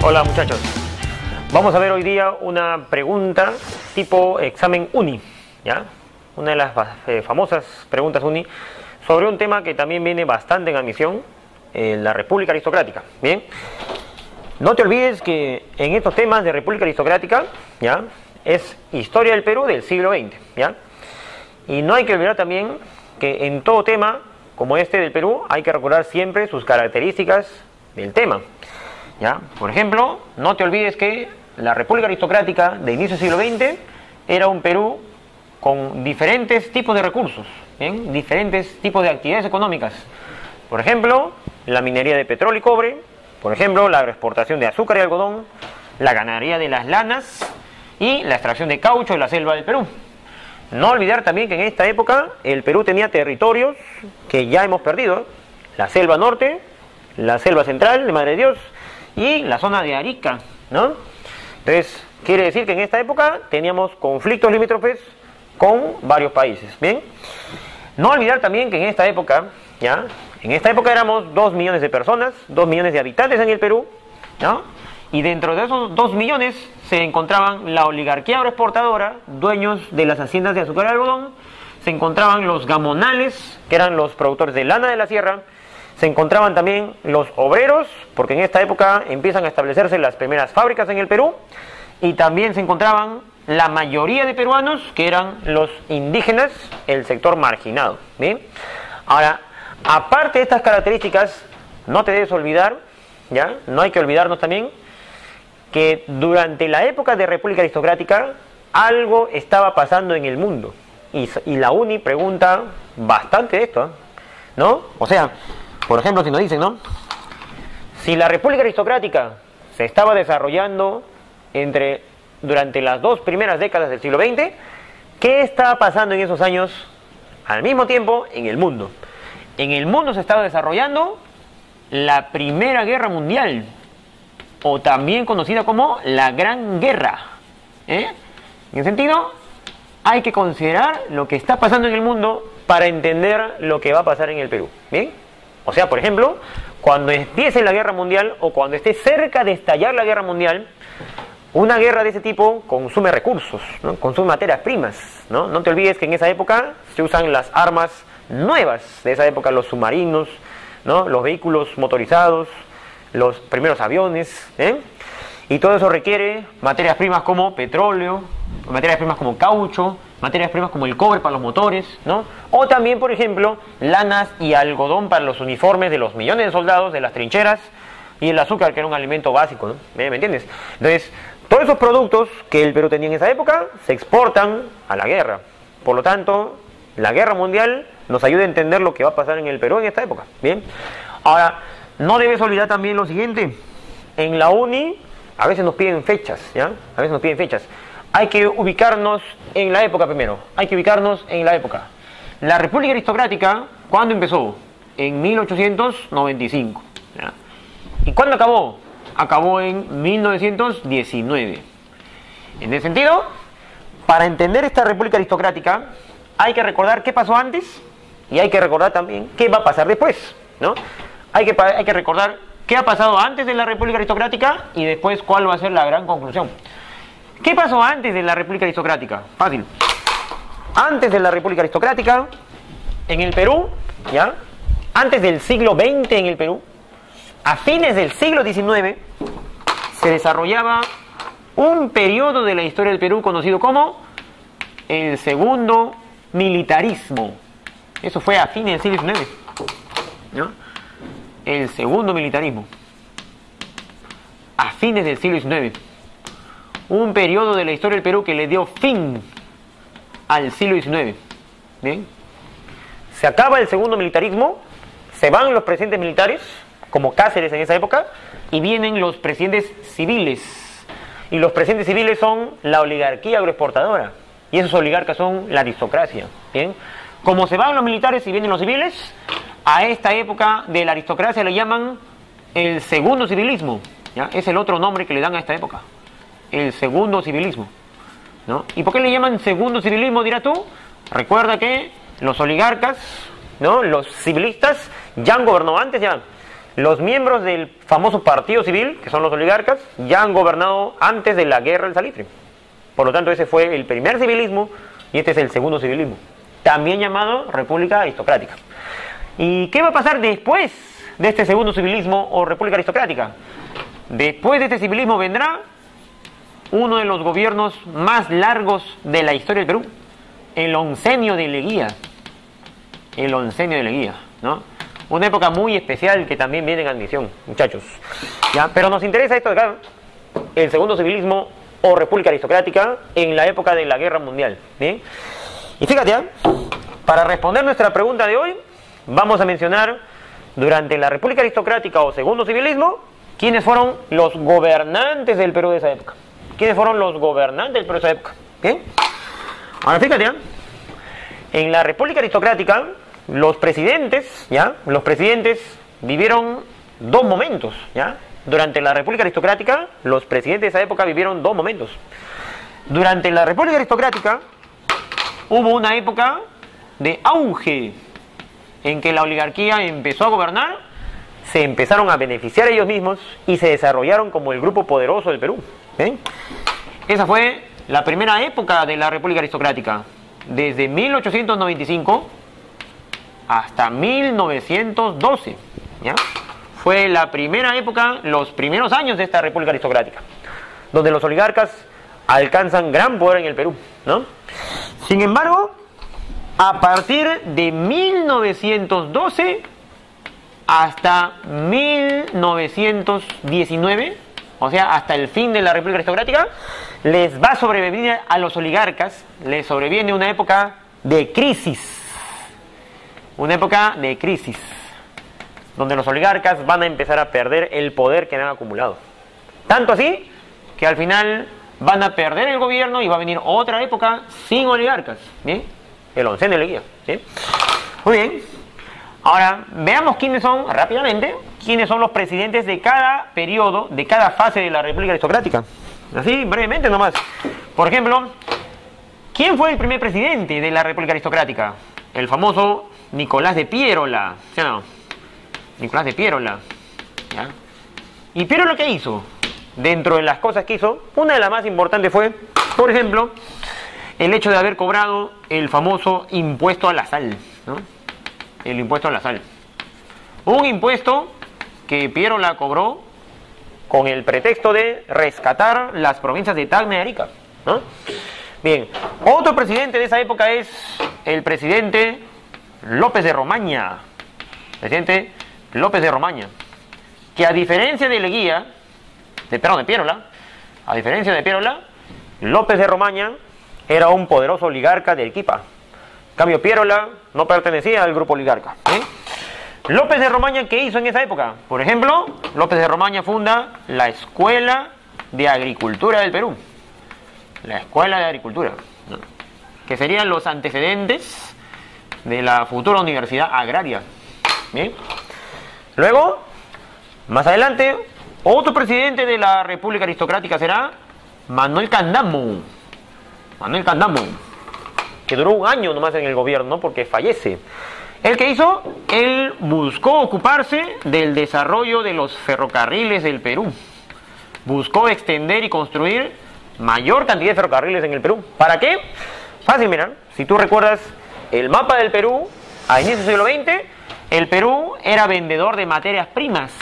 Hola muchachos, vamos a ver hoy día una pregunta tipo examen uni, ¿ya? Una de las famosas preguntas uni sobre un tema que también viene bastante en admisión, la República Aristocrática. Bien, no te olvides que en estos temas de República Aristocrática, ¿ya? Es historia del Perú del siglo XX, ¿ya? Y no hay que olvidar también que en todo tema como este del Perú hay que recordar siempre sus características del tema, ¿ya? Por ejemplo, no te olvides que la República Aristocrática de inicio del siglo XX era un Perú con diferentes tipos de recursos, ¿bien? Diferentes tipos de actividades económicas. Por ejemplo, la minería de petróleo y cobre, por ejemplo, la agroexportación de azúcar y algodón, la ganadería de las lanas y la extracción de caucho de la selva del Perú. No olvidar también que en esta época el Perú tenía territorios que ya hemos perdido: la selva norte, la selva central de Madre de Dios y la zona de Arica, ¿no? Entonces, quiere decir que en esta época teníamos conflictos limítrofes con varios países, ¿bien? No olvidar también que en esta época, ¿ya? En esta época éramos 2 millones de personas, 2 millones de habitantes en el Perú, ¿no? Y dentro de esos 2 millones se encontraban la oligarquía agroexportadora, dueños de las haciendas de azúcar y algodón, se encontraban los gamonales, que eran los productores de lana de la sierra, se encontraban también los obreros, porque en esta época empiezan a establecerse las primeras fábricas en el Perú, y también se encontraban la mayoría de peruanos, que eran los indígenas, el sector marginado, ¿bien? Ahora, aparte de estas características, no te debes olvidar, ¿ya? No hay que olvidarnos también que durante la época de República Aristocrática algo estaba pasando en el mundo. Y la UNI pregunta bastante de esto, ¿no? O sea, por ejemplo, si nos dicen, ¿no? Si la República Aristocrática se estaba desarrollando durante las 2 primeras décadas del siglo XX, ¿qué estaba pasando en esos años al mismo tiempo en el mundo? En el mundo se estaba desarrollando la Primera Guerra Mundial, o también conocida como la Gran Guerra, ¿eh? En ese sentido, hay que considerar lo que está pasando en el mundo para entender lo que va a pasar en el Perú, ¿bien? O sea, por ejemplo, cuando empiece la Guerra Mundial o cuando esté cerca de estallar la Guerra Mundial, una guerra de ese tipo consume recursos, ¿no? Consume materias primas, ¿no? No te olvides que en esa época se usan las armas nuevas de esa época, los submarinos, ¿no? Los vehículos motorizados, los primeros aviones, ¿eh? Y todo eso requiere materias primas como petróleo, materias primas como caucho, materias primas como el cobre para los motores, ¿no? O también, por ejemplo, lanas y algodón para los uniformes de los millones de soldados de las trincheras, y el azúcar, que era un alimento básico, ¿no? ¿Me entiendes? Entonces, todos esos productos que el Perú tenía en esa época se exportan a la guerra. Por lo tanto, la Guerra Mundial nos ayuda a entender lo que va a pasar en el Perú en esta época, ¿bien? Ahora, no debes olvidar también lo siguiente: en la UNI a veces nos piden fechas, ¿ya? A veces nos piden fechas. Hay que ubicarnos en la época primero, hay que ubicarnos en la época. La República Aristocrática, ¿cuándo empezó? En 1895, ¿ya? ¿Y cuándo acabó? Acabó en 1919. En ese sentido, para entender esta República Aristocrática, hay que recordar qué pasó antes y hay que recordar también qué va a pasar después, ¿no? Hay que recordar qué ha pasado antes de la República Aristocrática y después cuál va a ser la gran conclusión. ¿Qué pasó antes de la República Aristocrática? Fácil. Antes de la República Aristocrática, en el Perú, ¿ya? Antes del siglo XX en el Perú, a fines del siglo XIX, se desarrollaba un periodo de la historia del Perú conocido como el segundo militarismo. Eso fue a fines del siglo XIX, ¿no? El segundo militarismo, a fines del siglo XIX, un periodo de la historia del Perú que le dio fin al siglo XIX. ¿Bien? Se acaba el segundo militarismo, se van los presidentes militares, como Cáceres en esa época, y vienen los presidentes civiles. Y los presidentes civiles son la oligarquía agroexportadora, y esos oligarcas son la aristocracia. ¿Bien? Como se van los militares y vienen los civiles, a esta época de la aristocracia le llaman el segundo civilismo, ¿ya? Es el otro nombre que le dan a esta época, el segundo civilismo, ¿no? ¿Y por qué le llaman segundo civilismo, dirás tú? Recuerda que los oligarcas, ¿no? Los civilistas ya han gobernado antes, ya. los miembros del famoso partido civil, que son los oligarcas, ya han gobernado antes de la guerra del salitre. Por lo tanto, ese fue el primer civilismo y este es el segundo civilismo, también llamado república aristocrática. ¿Y qué va a pasar después de este segundo civilismo o república aristocrática? Después de este civilismo vendrá uno de los gobiernos más largos de la historia del Perú, el oncenio de Leguía. El oncenio de Leguía, ¿no? Una época muy especial que también viene en admisión, muchachos. ¿Ya? Pero nos interesa esto de acá, el segundo civilismo o república aristocrática en la época de la Guerra Mundial. ¿Bien? Y fíjate, ¿eh? Para responder nuestra pregunta de hoy, vamos a mencionar durante la república aristocrática o segundo civilismo, quiénes fueron los gobernantes del Perú de esa época. ¿Quiénes fueron los gobernantes del Perú de esa época? ¿Bien? Ahora fíjate, ¿eh? En la república aristocrática, los presidentes, ¿ya? Los presidentes vivieron dos momentos, ¿ya? Durante la república aristocrática, los presidentes de esa época vivieron dos momentos. Durante la república aristocrática, hubo una época de auge en que la oligarquía empezó a gobernar, se empezaron a beneficiar ellos mismos y se desarrollaron como el grupo poderoso del Perú. ¿Eh? Esa fue la primera época de la república aristocrática, desde 1895 hasta 1912. ¿Ya? Fue la primera época, los primeros años de esta república aristocrática, donde los oligarcas alcanzan gran poder en el Perú, ¿no? Sin embargo, a partir de 1912 hasta 1919, o sea, hasta el fin de la república aristocrática, les va a sobrevivir a los oligarcas, les sobreviene una época de crisis. Una época de crisis, donde los oligarcas van a empezar a perder el poder que han acumulado. Tanto así, que al final van a perder el gobierno y va a venir otra época sin oligarcas. ¿Bien? El oncenio de Leguía. ¿Sí? Muy bien. Ahora, veamos quiénes son, rápidamente, quiénes son los presidentes de cada periodo, de cada fase de la república aristocrática. Así, brevemente nomás. Por ejemplo, ¿quién fue el primer presidente de la república aristocrática? El famoso Nicolás de Piérola. ¿Sí o no? Nicolás de Piérola. ¿Ya? ¿Y Piérola qué hizo? Dentro de las cosas que hizo, una de las más importantes fue, por ejemplo, el hecho de haber cobrado el famoso impuesto a la sal, ¿no? El impuesto a la sal. Un impuesto que Piérola cobró con el pretexto de rescatar las provincias de Tacna y Arica, ¿no? Bien, otro presidente de esa época es el presidente López de Romaña. Presidente López de Romaña, que a diferencia de Leguía, de Piérola, a diferencia de Piérola, López de Romaña era un poderoso oligarca de Arequipa. En cambio, Piérola no pertenecía al grupo oligarca. López de Romaña, ¿qué hizo en esa época? Por ejemplo, López de Romaña funda la Escuela de Agricultura del Perú. La Escuela de Agricultura, ¿no? Que serían los antecedentes de la futura Universidad Agraria. ¿Bien? Luego, más adelante, otro presidente de la República Aristocrática será Manuel Candamo. Manuel Candamo, que duró un año nomás en el gobierno porque fallece. ¿El qué hizo? Él buscó ocuparse del desarrollo de los ferrocarriles del Perú. Buscó extender y construir mayor cantidad de ferrocarriles en el Perú. ¿Para qué? Fácil, mira. Si tú recuerdas el mapa del Perú, a inicios del siglo XX, el Perú era vendedor de materias primas.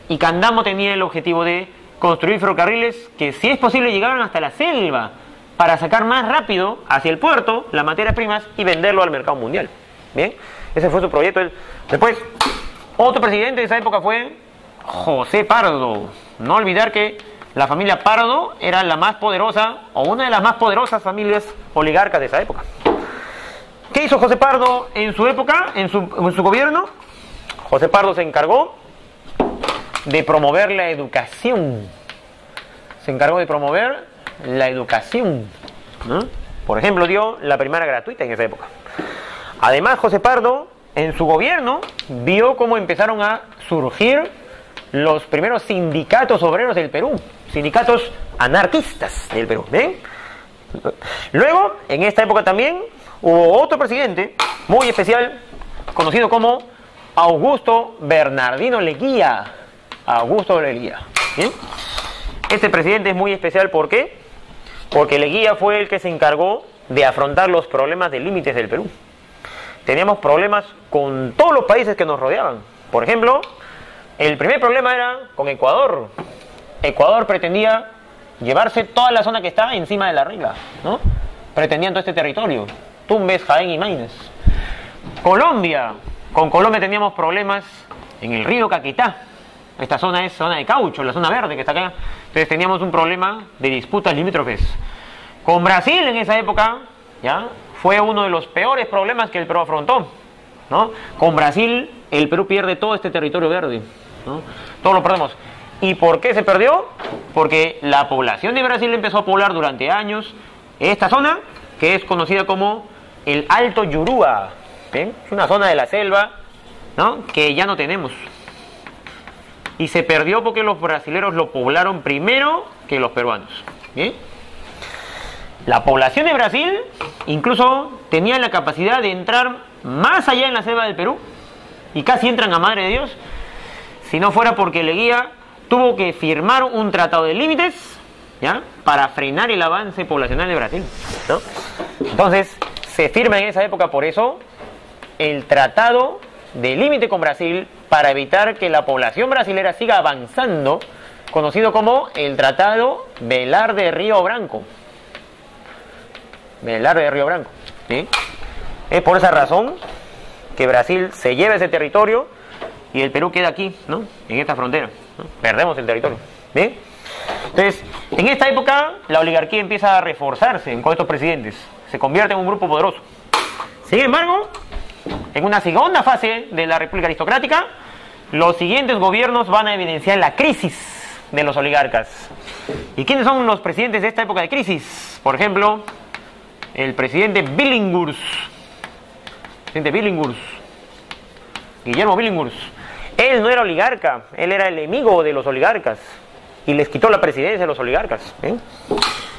Y Candamo tenía el objetivo de construir ferrocarriles que, si es posible, llegaran hasta la selva para sacar más rápido hacia el puerto las materias primas y venderlo al mercado mundial. Bien, ese fue su proyecto. Después, otro presidente de esa época fue José Pardo. No olvidar que la familia Pardo era la más poderosa, o una de las más poderosas familias oligarcas de esa época. ¿Qué hizo José Pardo en su época, en su gobierno? José Pardo se encargó de promover la educación. Se encargó de promover la educación, ¿no? Por ejemplo, dio la primaria gratuita en esa época. Además, José Pardo, en su gobierno, vio cómo empezaron a surgir los primeros sindicatos obreros del Perú, sindicatos anarquistas del Perú. ¿Ven? Luego, en esta época también, hubo otro presidente muy especial, conocido como Augusto Bernardino Leguía. Augusto Leguía. ¿Bien? Este presidente es muy especial, ¿por qué? Porque Leguía fue el que se encargó de afrontar los problemas de límites del Perú. Teníamos problemas con todos los países que nos rodeaban. Por ejemplo, el primer problema era con Ecuador. Ecuador pretendía llevarse toda la zona que está encima de la regla, ¿no? Pretendían todo este territorio, Tumbes, Jaén y Maynes. Colombia, con Colombia teníamos problemas en el río Caquetá. Esta zona es zona de caucho, la zona verde que está acá. Entonces teníamos un problema de disputas limítrofes. Con Brasil en esa época, ¿ya? Fue uno de los peores problemas que el Perú afrontó, ¿no? Con Brasil el Perú pierde todo este territorio verde, ¿no? Todos lo perdemos. ¿Y por qué se perdió? Porque la población de Brasil empezó a poblar durante años esta zona, que es conocida como el Alto Yurúa. ¿Bien? Es una zona de la selva, ¿no? Que ya no tenemos. Y se perdió porque los brasileros lo poblaron primero que los peruanos. ¿Bien? La población de Brasil incluso tenía la capacidad de entrar más allá en la selva del Perú, y casi entran a Madre de Dios, si no fuera porque Leguía tuvo que firmar un tratado de límites, ¿ya? Para frenar el avance poblacional de Brasil, ¿no? Entonces se firma en esa época por eso el tratado de límite con Brasil, para evitar que la población brasilera siga avanzando, conocido como el Tratado Velar de Río Branco. Velar de Río Branco, ¿sí? Es por esa razón que Brasil se lleva ese territorio y el Perú queda aquí, ¿no? En esta frontera, ¿no? Perdemos el territorio, ¿bien? Entonces, en esta época la oligarquía empieza a reforzarse con estos presidentes, se convierte en un grupo poderoso. Sin embargo, en una segunda fase de la República Aristocrática, los siguientes gobiernos van a evidenciar la crisis de los oligarcas. ¿Y quiénes son los presidentes de esta época de crisis? Por ejemplo, el presidente Billinghurst. Guillermo Billinghurst. Él no era oligarca, él era el enemigo de los oligarcas y les quitó la presidencia a los oligarcas,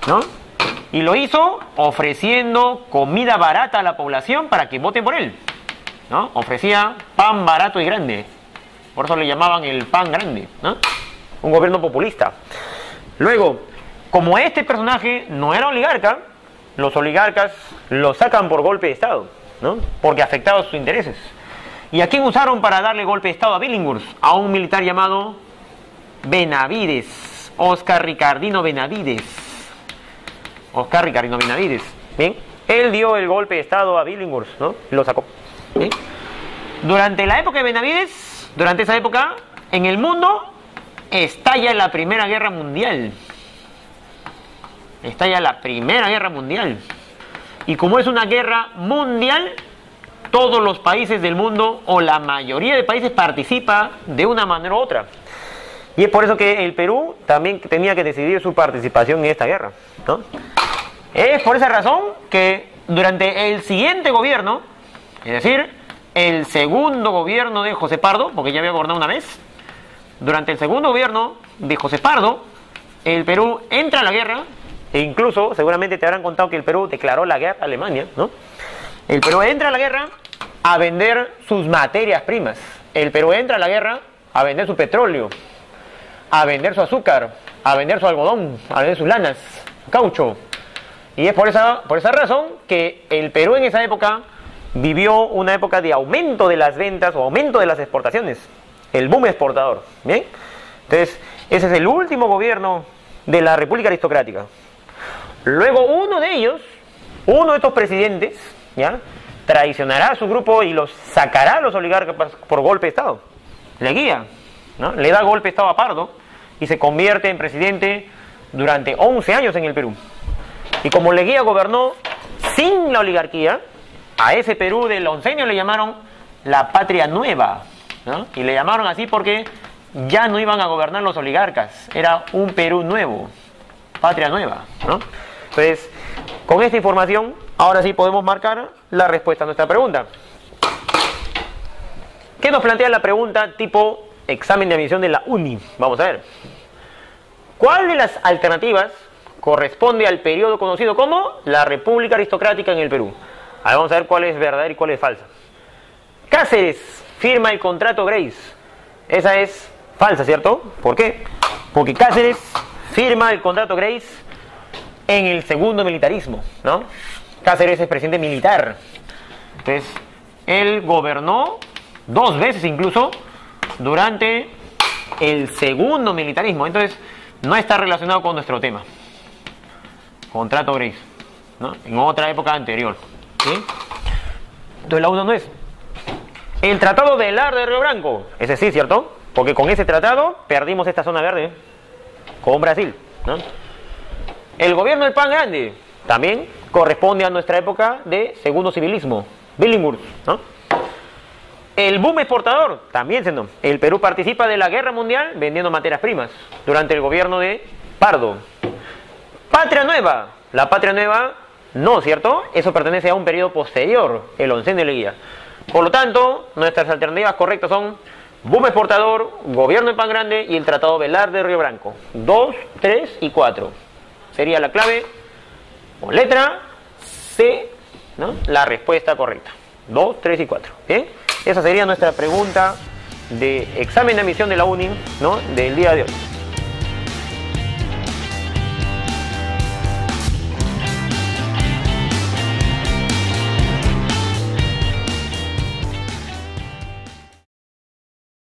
¿no? Y lo hizo ofreciendo comida barata a la población para que voten por él, ¿no? Ofrecía pan barato y grande, por eso le llamaban el pan grande, ¿no? Un gobierno populista. Luego, como este personaje no era oligarca, los oligarcas lo sacan por golpe de Estado, ¿no? Porque afectaba sus intereses. ¿Y a quién usaron para darle golpe de Estado a Billinghurst? A un militar llamado Benavides, Oscar Ricardino Benavides. ¿Bien? Él dio el golpe de Estado a Billinghurst, ¿no? Lo sacó. ¿Bien? Durante la época de Benavides, durante esa época, en el mundo estalla la Primera Guerra Mundial. Y como es una guerra mundial, todos los países del mundo, o la mayoría de países, participa de una manera u otra. Y es por eso que el Perú también tenía que decidir su participación en esta guerra, ¿no? Es por esa razón que durante el siguiente gobierno, es decir, el segundo gobierno de José Pardo, porque ya había gobernado una vez, durante el segundo gobierno de José Pardo, el Perú entra a la guerra, e incluso seguramente te habrán contado que el Perú declaró la guerra a Alemania, ¿no? El Perú entra a la guerra a vender sus materias primas. El Perú entra a la guerra a vender su petróleo, a vender su azúcar, a vender su algodón, a vender sus lanas, caucho. Y es por esa razón que el Perú en esa época vivió una época de aumento de las ventas o aumento de las exportaciones. El boom exportador. ¿Bien? Entonces, ese es el último gobierno de la República Aristocrática. Luego uno de estos presidentes, ¿ya?, traicionará a su grupo y los sacará a los oligarcas por golpe de Estado. Leguía, ¿no?, le da golpe de Estado a Pardo y se convierte en presidente durante 11 años en el Perú. Y como Leguía gobernó sin la oligarquía, a ese Perú del oncenio le llamaron la Patria Nueva, ¿no? Y le llamaron así porque ya no iban a gobernar los oligarcas, era un Perú nuevo, Patria Nueva, ¿no? Entonces, con esta información, ahora sí podemos marcar la respuesta a nuestra pregunta. ¿Qué nos plantea la pregunta tipo examen de admisión de la UNI? Vamos a ver. ¿Cuál de las alternativas corresponde al periodo conocido como la República Aristocrática en el Perú? Ahora vamos a ver cuál es verdadera y cuál es falsa. Cáceres firma el contrato Grace. Esa es falsa, ¿cierto? ¿Por qué? Porque Cáceres firma el contrato Grace en el segundo militarismo, ¿no? Cáceres es presidente militar. Entonces, él gobernó 2 veces incluso durante el segundo militarismo. Entonces, no está relacionado con nuestro tema. Contrato Grace, ¿no? En otra época anterior. ¿Sí? Entonces, la 1 no es. El Tratado Velar de Río Branco. Ese sí, ¿cierto? Porque con ese tratado perdimos esta zona verde con Brasil, ¿no? El gobierno del Pan Grande también corresponde a nuestra época de segundo civilismo. Billinghurst, ¿no? El boom exportador, también siendo. El Perú participa de la guerra mundial vendiendo materias primas durante el gobierno de Pardo. Patria Nueva. La Patria Nueva, no, ¿cierto? Eso pertenece a un periodo posterior, el oncenio de Leguía. Por lo tanto, nuestras alternativas correctas son boom exportador, gobierno de Pan Grande y el Tratado Velar de Río Branco. 2, 3 y 4. Sería la clave o letra C, ¿no? La respuesta correcta. 2, 3 y 4. ¿Bien? Esa sería nuestra pregunta de examen de admisión de la UNI, ¿no? Del día de hoy.